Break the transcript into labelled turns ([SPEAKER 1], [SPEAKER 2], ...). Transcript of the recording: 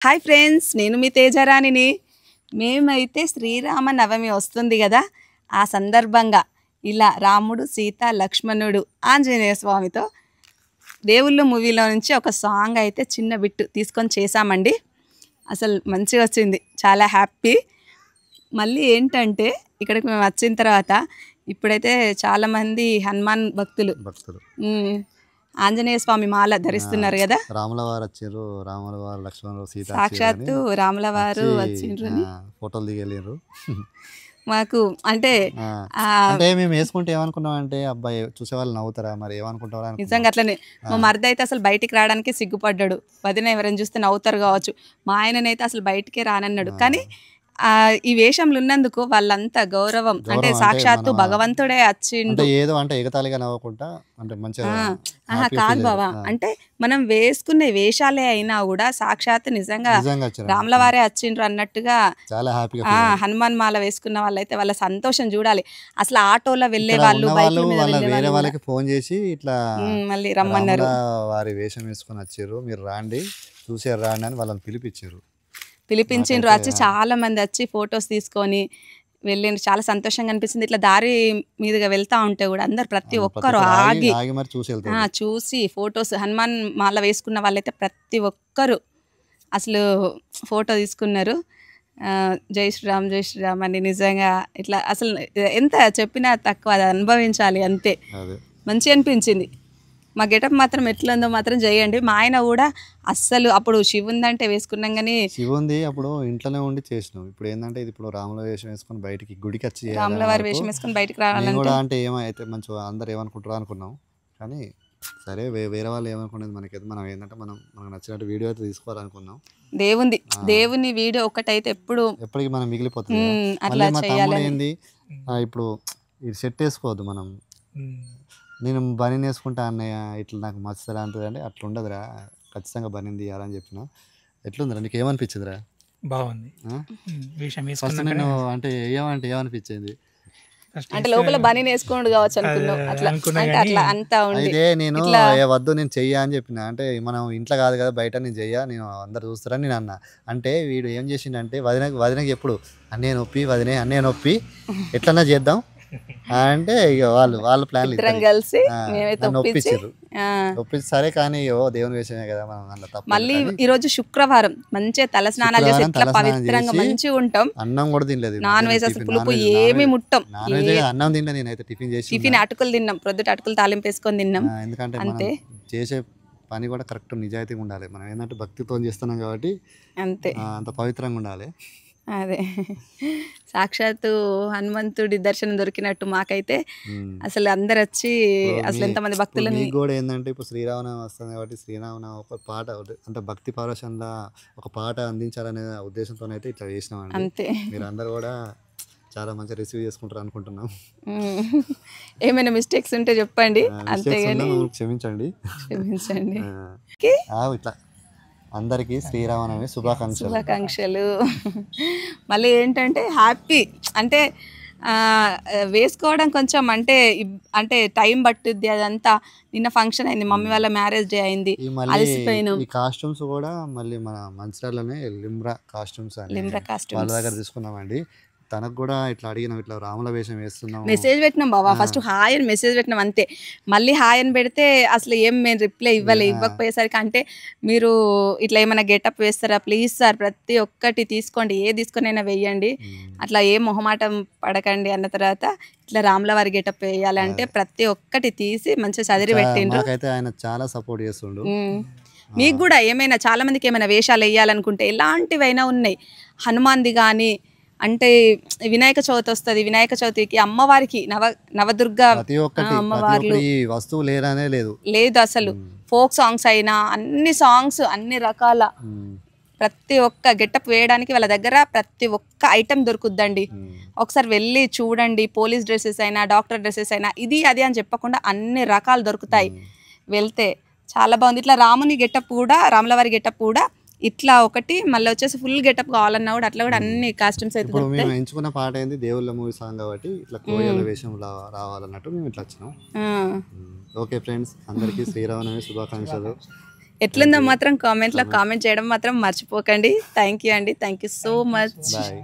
[SPEAKER 1] Hi friends, నేను మీ తేజరాణిని. మేమైతే శ్రీరామ నవమి వస్తుంది కదా, ఆ సందర్భంగా ఇలా రాముడు, సీత, లక్ష్మణుడు, ఆంజనేయ స్వామితో దేవుళ్ళు మూవీలో నుంచి ఒక సాంగ్ అయితే చిన్న బిట్టు తీసుకొని చేశామండి. అసలు మంచిగా వచ్చింది, చాలా హ్యాపీ. మళ్ళీ ఏంటంటే ఇక్కడికి మేము వచ్చిన తర్వాత ఇప్పుడైతే చాలామంది హనుమాన్ భక్తులు ఆంజనేయ స్వామి మాల ధరిస్తున్నారు కదా.
[SPEAKER 2] రాముల వారు వచ్చారు, రాముల వారు లక్ష్మణుడు సీత
[SPEAKER 1] సాక్షాత్తు రాముల వారు వచ్చిండ్రు,
[SPEAKER 2] ఫోటోలు దిగలేరు.
[SPEAKER 1] మాకు అంటే
[SPEAKER 2] అంటే మేము వేసుకుంటే ఏమనుకున్నాం అంటే అబ్బాయి చూసే వాళ్ళు నవ్వుతారా, మరి ఏమనుకుంటారా.
[SPEAKER 1] నిజంగా అట్లనే మా మరిది అయితే అసలు బయటికి రావడానికి సిగ్గుపడ్డాడు. వదిన ఎవరైనా చూస్తే నవ్వుతారు కావచ్చు, మా ఆయననైతే అసలు బయటికే రానన్నాడు. కానీ ఈ వేషంలో ఉన్నందుకు వాళ్ళంతా గౌరవం, అంటే సాక్షాత్తు భగవంతుడే వచ్చిండు.
[SPEAKER 2] ఏదో అంటే ఎగతాళిగా నవ్వకుండా అంటే మంచిగా
[SPEAKER 1] కాదు బావా, అంటే మనం వేసుకునే వేషాలే అయినా కూడా సాక్షాత్తు నిజంగా రాముల వారే వచ్చిండ్రు అన్నట్టుగా
[SPEAKER 2] చాలా హ్యాపీగా
[SPEAKER 1] హనుమాన్ మాల వేసుకున్న వాళ్ళైతే వాళ్ళ సంతోషం చూడాలి. అసలు ఆటోలో వెళ్లే వాళ్ళు
[SPEAKER 2] వేరే వాళ్ళకి ఫోన్ చేసి ఇట్లా
[SPEAKER 1] మళ్ళీ రమ్మన్నారు,
[SPEAKER 2] వారి వేషం వేసుకొని వచ్చారు, మీరు రాండి చూసారు రాండి అని వాళ్ళని
[SPEAKER 1] పిలిపించిండ్రు. వచ్చి చాలా మంది వచ్చి ఫొటోస్ తీసుకొని వెళ్ళిండ్రు. చాలా సంతోషంగా అనిపిస్తుంది. ఇట్లా దారి మీదుగా వెళ్తా ఉంటే కూడా అందరు ప్రతి ఒక్కరు ఆగి చూసి ఫొటోస్, హనుమాన్ మాల వేసుకున్న వాళ్ళైతే ప్రతి ఒక్కరు అసలు ఫోటో తీసుకున్నారు. జై శ్రీరామ్ జై శ్రీరామ్ అని. నిజంగా ఇట్లా అసలు ఎంత చెప్పినా తక్కువ, అది అనుభవించాలి అంతే. మంచి అనిపించింది. మా గెటప్ మాత్రం ఎట్లుందో మాత్రం చేయండి. మా ఆయన కూడా అస్సలు అప్పుడు శివుంది అంటే వేసుకున్నాం, కానీ
[SPEAKER 2] శివుంది అప్పుడు ఇంట్లోనే ఉండి చేసినాం. ఇప్పుడు ఏంటంటే ఇది ఇప్పుడు రాముల వేషం వేసుకొని బయటికి గుడికి వచ్చి
[SPEAKER 1] రాముల వారి వేషం వేసుకొని బయటికి రావాలంటే
[SPEAKER 2] అంటే ఏమైతే మంచిగా అందరు ఏమనుకుంటారు అనుకున్నాం. కానీ సరే వేరే వాళ్ళు ఏమనుకునేది మనకైతే, మనం ఏంటంటే మనకు నచ్చినట్టు వీడియో అయితే తీసుకోవాలనుకున్నాం.
[SPEAKER 1] దేవుని వీడియో ఒకటైతే ఎప్పటికి
[SPEAKER 2] మనం మిగిలిపోతుంది. అట్లా చేయాలి. ఇప్పుడు ఇది సెట్ వేసుకోవద్దు, మనం నేను బనీన్ వేసుకుంటా అన్నయ్య ఇట్లా నాకు మస్తరా అంటుంది అంటే అట్లా ఉండదురా, ఖచ్చితంగా బనీన్ తీయాలని చెప్పిన. ఎట్లుందిరా నీకు, ఏమనిపించిందిరా?
[SPEAKER 3] బాగుంది.
[SPEAKER 2] ఫస్ట్ నేను అంటే ఏమనిపించింది
[SPEAKER 1] అంటే లోపల బనీన్ వేసుకోండు కావచ్చు అనుకున్నాను.
[SPEAKER 2] అయితే నేను వద్దు నేను చెయ్యా అని చెప్పిన. అంటే మనం ఇంట్లో కాదు కదా, బయట నేను చెయ్యా, నేను అందరు చూస్తారని నేను అన్నా. అంటే వీడు ఏం చేసిండంటే వదినకి ఎప్పుడు అన్నయ్య నొప్పి అన్నయ్య నొప్పి ఎట్లన్నా చేద్దాం అంటే ఇక వాళ్ళ ప్లాన్
[SPEAKER 1] కలిసి
[SPEAKER 2] ఒప్పించి సరే కానీ దేవుని వేషమే కదా మనం.
[SPEAKER 1] మళ్ళీ ఈ రోజు శుక్రవారం మంచిగా తల స్నానాలు చేసి ఇట్లా పవిత్రంగా మంచిగా ఉంటాం.
[SPEAKER 2] అన్నం కూడా తినలేదు,
[SPEAKER 1] నాన్ వెజ్ అసలు పులుపు ఏమి ముట్టం.
[SPEAKER 2] అన్నం తినలేదు నేనైతే.
[SPEAKER 1] టిఫిన్ అటుకులు తిన్నాం, ప్రొద్దుట అటుకులు తాలింపు వేసుకొని తిన్నాం.
[SPEAKER 2] ఎందుకంటే అంతే చేసే పని కూడా కరెక్ట్ నిజాయితీగా ఉండాలి. మనం ఏంటంటే భక్తితో చేస్తున్నాం కాబట్టి అంతే, అంత పవిత్రంగా ఉండాలి.
[SPEAKER 1] అదే సాక్షాత్తు హనుమంతుడి దర్శనం దొరికినట్టు మాకైతే. అసలు అందరు వచ్చి అసలు ఎంతమంది భక్తులని
[SPEAKER 2] కూడా ఏంటంటే ఇప్పుడు శ్రీరామనవమి వస్తుంది కాబట్టి శ్రీరామనవమి ఒక పాట అంటే భక్తి పారవశంగా ఒక పాట అందించాలనే ఉద్దేశంతో అయితే ఇట్లా చేసినాం అంతే. మీరు అందరు కూడా చాలా మంచిగా రిసీవ్ చేసుకుంటారు అనుకుంటున్నాం.
[SPEAKER 1] ఏమైనా మిస్టేక్స్ ఉంటే చెప్పండి, అంతేగాని
[SPEAKER 2] క్షమించండి. ఇట్లా అందరికీ శ్రీరామనవమి శుభాకాంక్షలు.
[SPEAKER 1] మళ్ళీ ఏంటంటే హ్యాపీ అంటే వేసుకోవడం కొంచెం అంటే టైం పట్టుద్ది. అదంతా నిన్న ఫంక్షన్ అయింది, మమ్మీ వాళ్ళ మ్యారేజ్ డే అయింది, అలసిపోయినాం.
[SPEAKER 2] ఈ కాస్ట్యూమ్స్ కూడా మళ్ళీ మన మంచిర్యాలలోనే లిమ్రా కాస్ట్యూమ్స్ వాళ్ళ దగ్గర తీసుకున్నామండి. తనకు కూడా ఇట్లా అడిగినాం, ఇట్లా రాముల వేషం వేస్తున్నాం,
[SPEAKER 1] మెసేజ్ పెట్టినాం బాబా. ఫస్ట్ హాయ్ అని మెసేజ్ పెట్టినాం అంతే. మళ్ళీ హాయ్ అని పెడితే అసలు ఏం మేము రిప్లై ఇవ్వకపోయేసరికి, అంటే మీరు ఇట్లా ఏమైనా గెటప్ వేస్తారా ప్లీజ్ సార్, ప్రతి ఒక్కటి తీసుకోండి, ఏ తీసుకొనైనా వేయండి, అట్లా ఏ మొహమాటం పడకండి అన్న తర్వాత ఇట్లా రాముల వారి గెటప్ వేయాలంటే ప్రతి ఒక్కటి తీసి మంచిగా చదివి పెట్టిండ్రు.
[SPEAKER 2] ఆయన చాలా సపోర్ట్ చేస్తుండు.
[SPEAKER 1] మీకు కూడా ఏమైనా చాలా మందికి ఏమైనా వేషాలు వేయాలనుకుంటే ఎలాంటివైనా ఉన్నాయి. హనుమాన్ది కానీ, అంటే వినాయక చవితి వస్తుంది, వినాయక చవితికి అమ్మవారికి నవదుర్గ అమ్మవార్లు
[SPEAKER 2] వస్తువు
[SPEAKER 1] లేదు అసలు. ఫోక్ సాంగ్స్ అయినా అన్ని సాంగ్స్ అన్ని రకాల ప్రతి ఒక్క గెటప్ వేయడానికి వాళ్ళ దగ్గర ప్రతి ఒక్క ఐటెం దొరుకుద్దండి. ఒకసారి వెళ్ళి చూడండి. పోలీస్ డ్రెస్సెస్ అయినా, డాక్టర్ డ్రెస్సెస్ అయినా, ఇది అది అని చెప్పకుండా అన్ని రకాలు దొరుకుతాయి. వెళ్తే చాలా బాగుంది. ఇట్లా రాముని గెటప్ కూడా, రాముల వారి గెటప్ కూడా ఇట్లా ఒకటి, మళ్ళీ వచ్చేసి ఫుల్ గెటప్ కావాలన్నా కూడా అట్లా కూడా అన్ని కాస్ట్యూమ్స్ అయితే
[SPEAKER 2] దొరుకుతాయి. మేము ఎంచుకున్న పాట ఏంది దేవుళ్ళ మూవీ సాంగ్ కాబట్టి ఇట్లా కోయల వేషంలో రావాలన్నట్టు మేము ఇట్లా వచ్చినాం. ఓకే ఫ్రెండ్స్, అందరికీ శ్రీరామనవమి శుభాకాంక్షలు.
[SPEAKER 1] ఎట్లుందో మాత్రం కామెంట్లో కామెంట్ చేయడం మాత్రం మర్చిపోకండి. థ్యాంక్ యూ అండి, thank you so much.
[SPEAKER 2] Bye.